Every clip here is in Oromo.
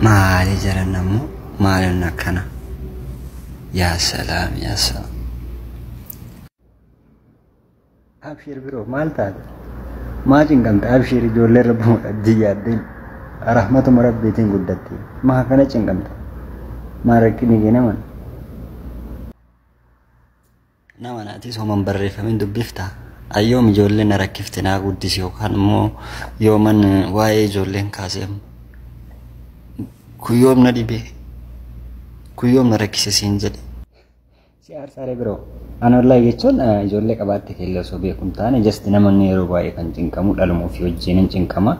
Maali jarannamu maali nakana. Ya salam ya salam. Abshir biro maal taate maa cinqamte abshir ijoollee rabbuun addiyyaaddeen rahmatuma rabbiitiin guddatti maa kana cinqamte maa rakkini kee nama naati sooman barreeffamin dubbifta ayyoom ijoollee na rakkifte naa guddisi yookaan immoo yooman waa'ee ijoolleen kaaseem kuyyoom na dhibee kuyyoom na rakkise siin jedhe si aarsaare biroo ana wallahi jechuun ijoollee qabaatte keella osoo beekuun taane just namoonni yeroo baay'ee kan cinqamu dhalumuu fi wajjin cinqama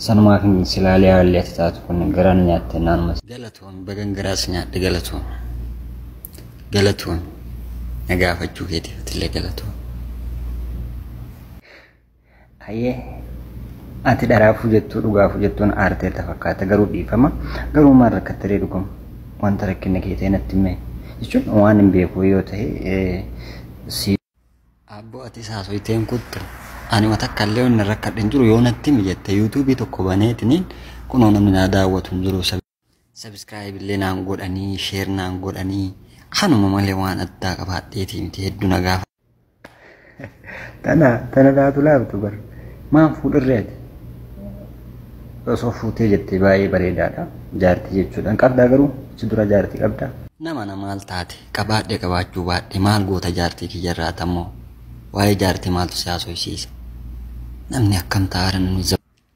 sanumaa kan silaalee haalli ati taatu kun garaan nyaatte naanuma galatoon bagan garaas nyaadde galatoon nagaafachuu keetiif illee galatoon ayyee ati dharaafuu jettuu dhugaafuu jettuun aartee tafakkaata garuu dhiifama garuu maal rakkattaree dhugamu wanta rakkinna keetee natti himee jechuun waan hin beeku yoo ta'e si abbo ati saasoiteen kuttu ani watakkallee onna rakkadhen jiru yoo natti mijette YouTube tokko baneetiniin kunoo namni na daawwatu jiru subscribe illee naan godhanii share naan godhanii kanuma malee waan addaa qabaadheetii miti hedduu nagaafa tana daatu laabtu bar maan fuudhirreeti osoo fuutee jettee baay'ee bareedaadha jaartii jechuudhaan qabdaa garuu si dura jaartii qabdaa nama maal taate qabaadhe qabaachuu baadhe maal goota jaartii kiyyarraa tammoo waa'ee jaartii maaltu siyaasoysiisa namni akkam ta'aran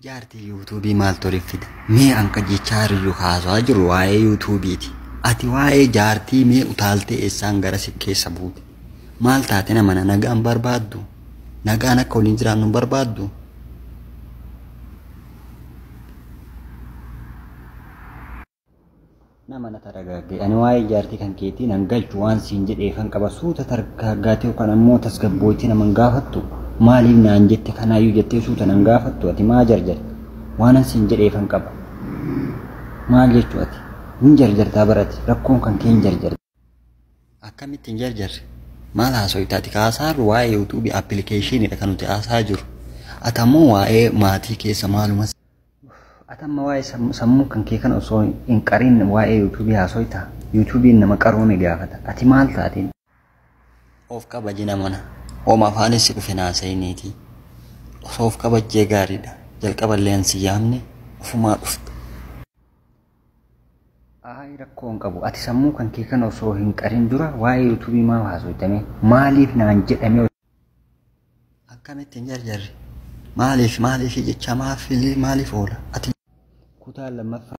jaartii YouTube maal torifide mee anka jechaariyyuu haasawaa jiru waa'ee YouTubeeti ati waa'ee jaartii mee utaaltee eessaan gara si keessa buute maal taate nama nagaan barbaaddu nagaan akka waliin jiraannu barbaaddu nama na taragaagee ani waa'ee jaartii kan keetii nan galchu waan siin jedhee kan qaba suuta targaaggaatee yookaan ammoo tasgabbootii naman gaafattu maaliif naan jette kanaayyuu jettee suuta nan gaafattu ati maa jarjarte waan siin jedhee kan qaba maal jechuu ati hin jarjartaa barate rakkoon kan kee hin jarjarte akkamitti hin jarjarre maal haasoytaati kaasaarru waa'ee YouTube applicationidha kan nuti haasaa jiru ati ammoo waa'ee maatii keessa maalumas atamma waa'ee sammuu kan kee kan osoo hin qarin waa'ee YouTube haasoyta YouTube nama qaroome gaafata ati maal taateen of kabajina mana hooma afaanis dhufe naasayiniiti osoo of kabajjee gaariidha jalqaballee ansi yaamne ofumaa dhufte ay rakkoon qabu ati sammuu kan kee kan osoo hin qarin dura waa'ee YouTube maa haasoytame maaliif naan jedhame akkamitti hin jarjarre maaliif jecha maaliif oola ati kutaa lammaffaa